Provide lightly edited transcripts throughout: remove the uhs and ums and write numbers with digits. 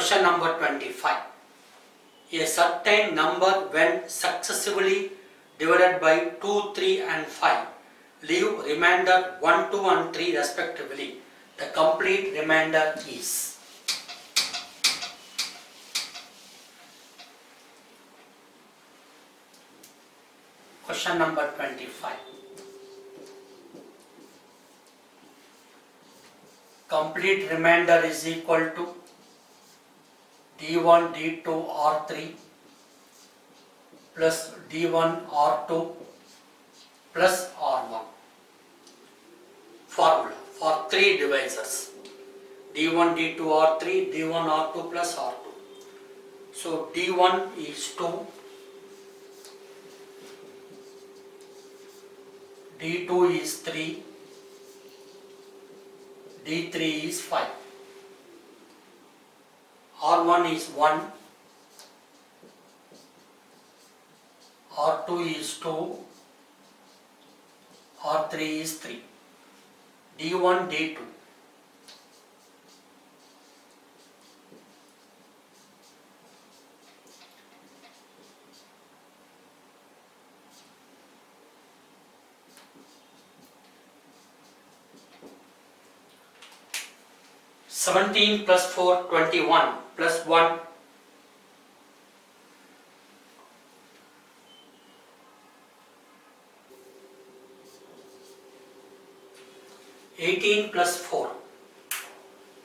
Question number 25. A certain number when successively divided by 2, 3 and 5 leave remainder 1, 2 and 3 respectively. The complete remainder is. Question number 25. Complete remainder is equal to d1 d2 r3 plus d1 r2 plus r1. Formula for three divisors d1 d2 r3 d1 r2 plus r2. So d1 is 2, d2 is 3, d3 is 5. R1 is 1, R2 is 2, R3 is 3. D1, D2. Seventeen plus 4, 21 plus 1, 18 plus 4,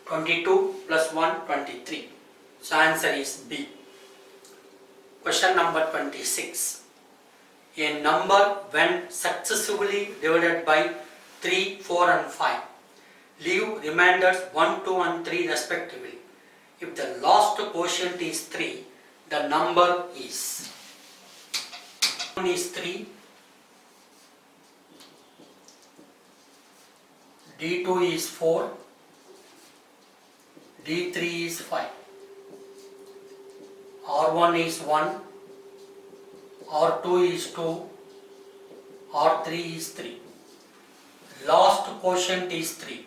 22 plus 1, 23. So answer is B. Question number 26. A number when successively divided by 3, 4 and 5 leave remainders 1, 2 and 3 respectively. If the last quotient is 3, the number is 1 is 3, D2 is 4, D3 is 5, R1 is 1, R2 is 2, R3 is 3. Last quotient is 3.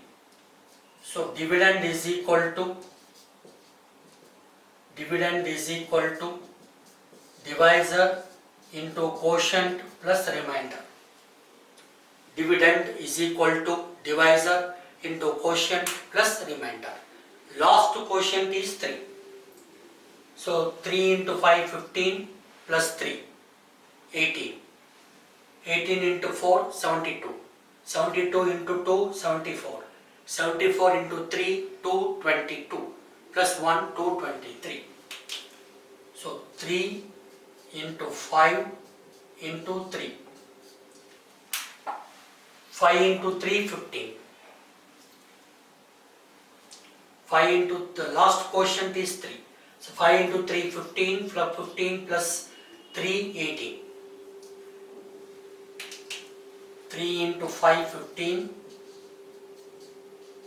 So dividend is equal to divisor into quotient plus remainder. Dividend is equal to divisor into quotient plus remainder. Last quotient is 3. So 3 into 5, 15 plus 3, 18. 18 into 4, 72. 72 into 2, 74. 74 into 3, 222 plus 1, 223. So 3 into 5 into 3. 5 into 3, 15. 5 into the last quotient is 3. So 5 into 3, 15 plus 15 plus 3, 18. 3 into 5, 15.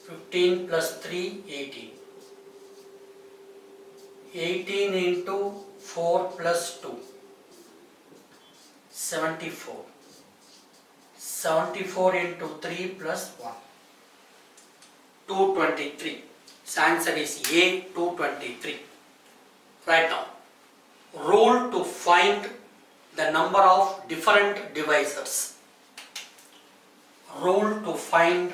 15 plus 3, 18. 18 into 4 plus 2, 74. 74 into 3 plus 1, 223. So answer is A, 223. Write down. Rule to find the number of different divisors. Rule to find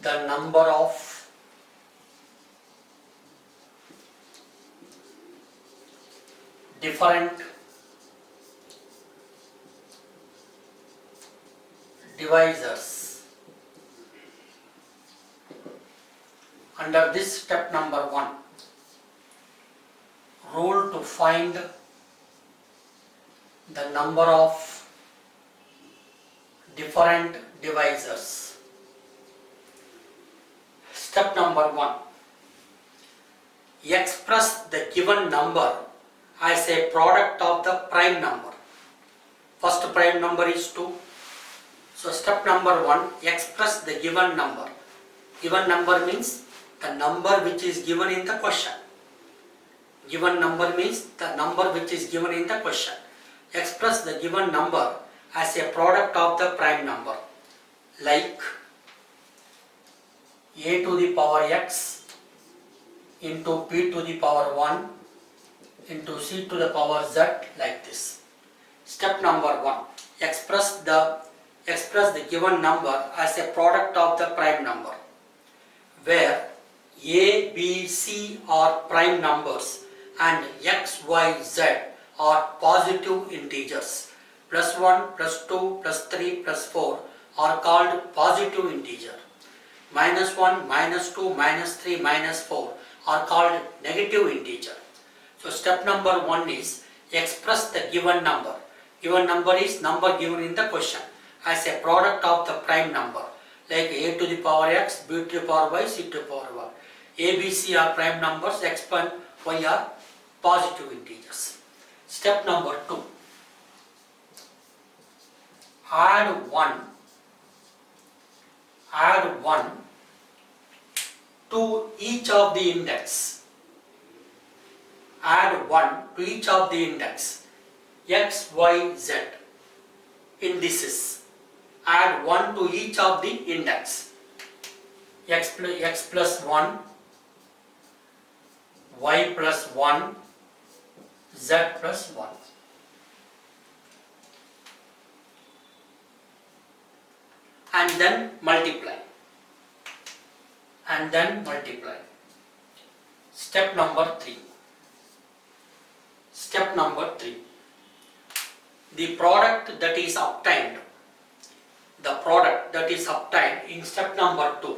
the number of different divisors. Under this step number 1, rule to find the number of different divisors. Step number 1. Express the given number as a product of the prime number. First prime number is 2. So step number 1, express the given number. Given number means the number which is given in the question. Given number means the number which is given in the question. Express the given number as a product of the prime number. Like a to the power x into p to the power 1 into c to the power z, like this. Step number 1. Express the given number as a product of the prime number, where a, b, c are prime numbers and x, y, z are positive integers. Plus 1, plus 2, plus 3, plus 4 are called positive integer. Minus 1, minus 2, minus 3, minus 4 are called negative integer. So step number 1 is express the given number. Given number is number given in the question as a product of the prime number, like a to the power x, b to the power y, c to the power 1. A, B, C are prime numbers, x and y are positive integers. Step number 2. Add 1 to each of the index. Add 1 to each of the index x, y, z indices. Add 1 to each of the index x plus 1, y plus 1, z plus 1. And then multiply. Step number 3. The product that is obtained in step number 2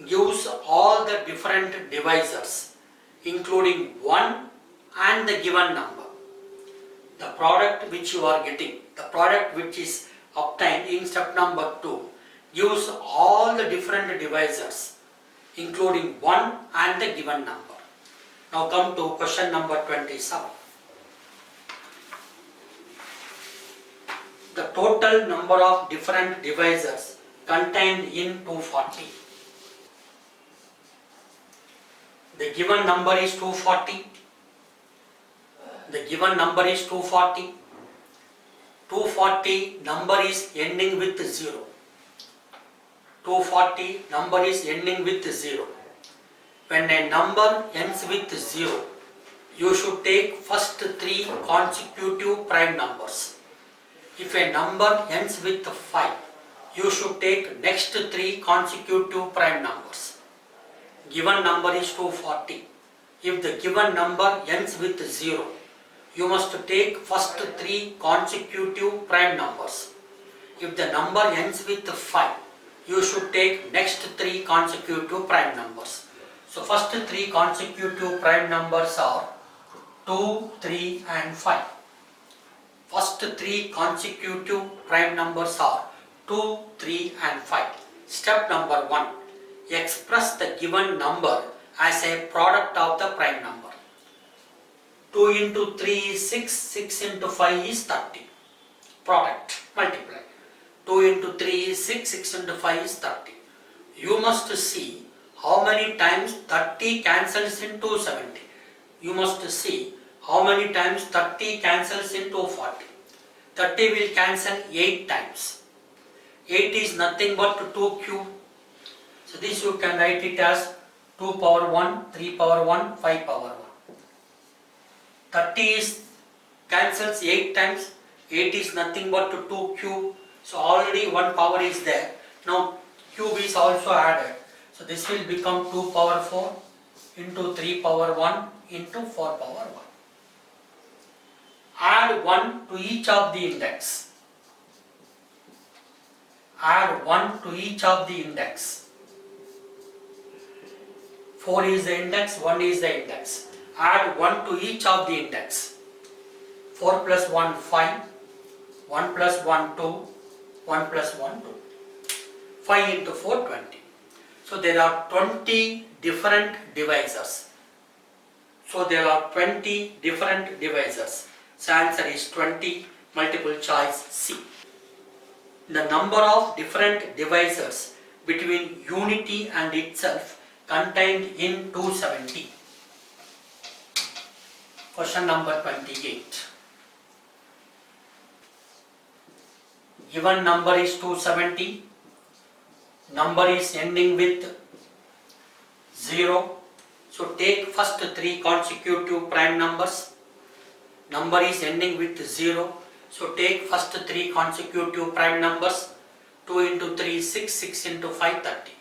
gives all the different divisors including 1 and the given number. The product which you are getting, the product which is obtained in step number 2 gives all the different divisors including 1 and the given number. Now come to question number 27. The total number of different divisors contained in 240. The given number is 240. 240 number is ending with 0. 240 number is ending with 0. When a number ends with 0, you should take first 3 consecutive prime numbers. If a number ends with 5, you should take next 3 consecutive prime numbers. Given number is 240. If the given number ends with 0, you must take first 3 consecutive prime numbers. If the number ends with 5, you should take next 3 consecutive prime numbers. So first 3 consecutive prime numbers are 2, 3 and 5. First 3 consecutive prime numbers are 2, 3 and 5. Step number 1. Express the given number as a product of the prime number. 2 into 3 is 6, 6 into 5 is 30. Product, multiply. 2 into 3 is 6, 6 into 5 is 30. You must see how many times 30 cancels into 70. You must see how many times 30 cancels into 40. 30 will cancel 8 times. 8 is nothing but 2 cube. So this you can write it as 2 power 1, 3 power 1, 5 power 1. 30 is cancels 8 times. 8 is nothing but 2 cube. So already 1 power is there. Now cube is also added. So this will become 2 power 4 into 3 power 1 into 4 power 1. Add 1 to each of the index. Add 1 to each of the index. 4 is the index, 1 is the index. Add 1 to each of the index. 4 plus 1, 5. 1 plus 1, 2. 1 plus 1, 2. 5 into 4, 20. So there are 20 different divisors. So answer is 20, multiple choice C. The number of different divisors between unity and itself contained in 270. Question number 28. Given number is 270. Number is ending with 0. So take first 3 consecutive prime numbers. Number is ending with 0. So take first 3 consecutive prime numbers. 2 into 3, 6, 6 into 5, 30.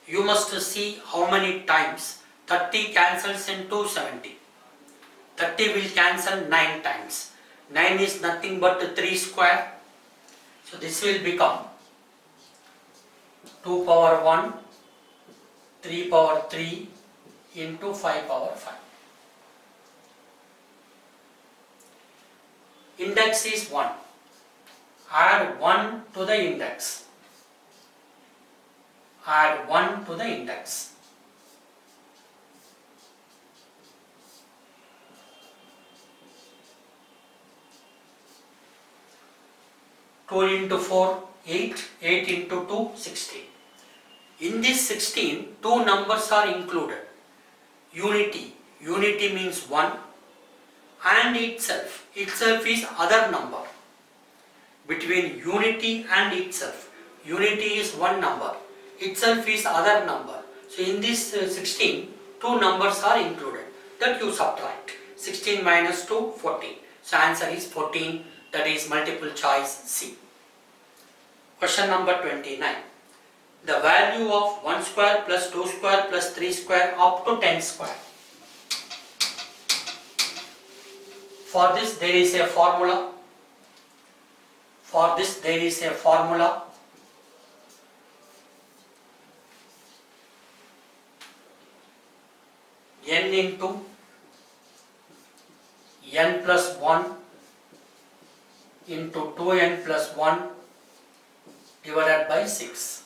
You must see how many times 30 cancels in 270. 30 will cancel 9 times. 9 is nothing but 3 square. So this will become 2 power 1, 3 power 3 into 5 power 5. Index is 1. Add 1 to the index. Add 1 to the index. Two into 4, 8. 8 into 2, 16. In this 16, two numbers are included. Unity. Unity means 1. And itself. Itself is other number. Between unity and itself. Unity is one number. Itself is other number. So in this 16, two numbers are included. That you subtract. 16 minus 2, 14. So answer is 14. That is multiple choice C. Question number 29. The value of 1 square plus 2 square plus 3 square up to 10 square. For this there is a formula. For this there is a formula. N into n plus 1 into 2n plus 1 divided by 6.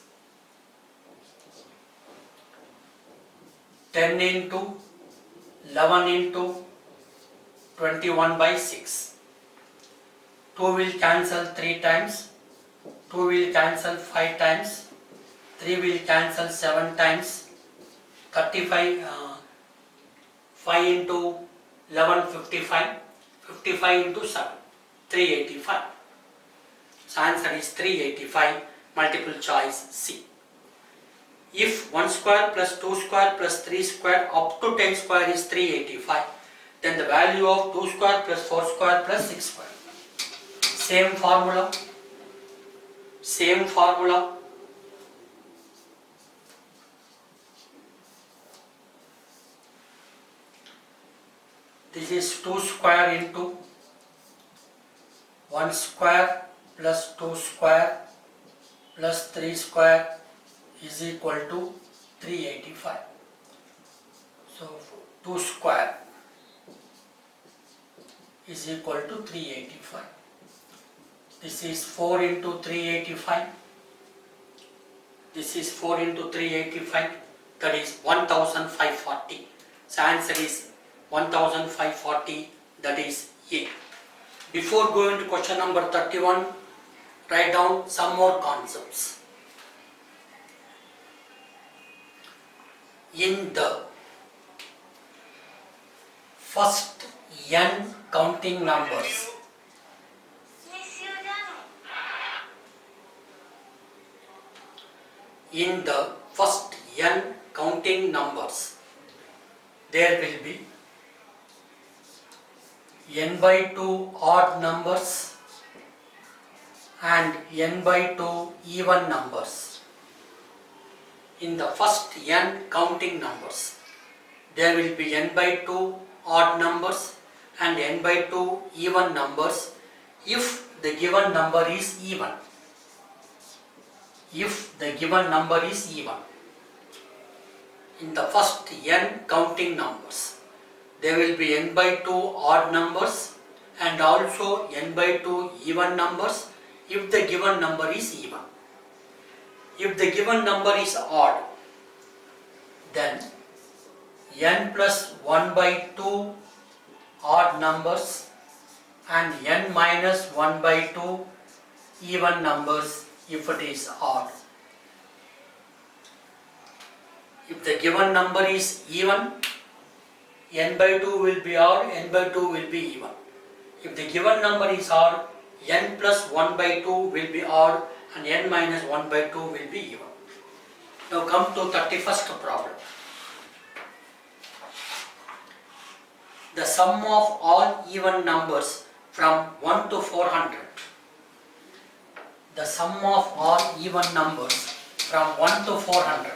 10 into 11 into 21 by 6. 2 will cancel 3 times. 2 will cancel 5 times. 3 will cancel 7 times. 35, 5 into 11, 55. 55 into 7, 385. So answer is 385, multiple choice C. If 1 square plus 2 square plus 3 square up to 10 square is 385, then the value of 2 square plus 4 square plus 6 square. Same formula. Same formula. This is 2 square into 1 square plus 2 square plus 3 square is equal to 385. So 2 square is equal to 385. This is 4 into 385. This is 4 into 385. That is 1540. So answer is 1540. That is A. Before going to question number 31, write down some more concepts. In the first n counting numbers, in the first n counting numbers, there will be n by 2 odd numbers and n by 2 even numbers. In the first n counting numbers, there will be n by 2 odd numbers and n by 2 even numbers if the given number is even. If the given number is even. In the first n counting numbers, there will be n by 2 odd numbers and also n by 2 even numbers if the given number is even. If the given number is odd, then n plus 1 by 2 odd numbers and n minus 1 by 2 even numbers if it is odd. If the given number is even, n by 2 will be odd, n by 2 will be even. If the given number is odd, n plus 1 by 2 will be odd and n minus 1 by 2 will be even. Now come to 31st problem. the sum of all even numbers from 1 to 400. The sum of all even numbers from 1 to 400.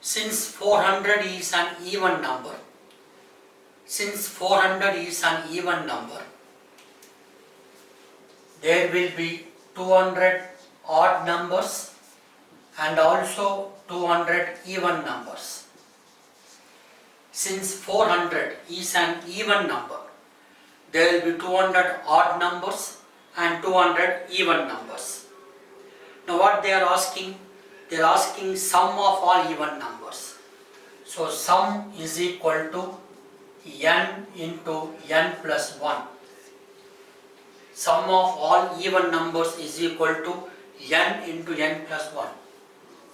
Since 400 is an even number, there will be 200 odd numbers and also 200 even numbers. Since 400 is an even number, there will be 200 odd numbers and 200 even numbers. Now what they are asking? They are asking sum of all even numbers. So sum is equal to n into n plus 1. Sum of all even numbers is equal to n into n plus 1.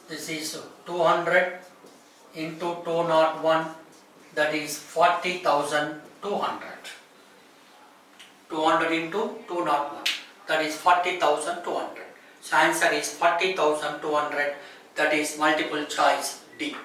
This is 200 into 201, that is 40,200. 200 into 201, that is 40,200. So answer is 40,200, that is multiple choice D.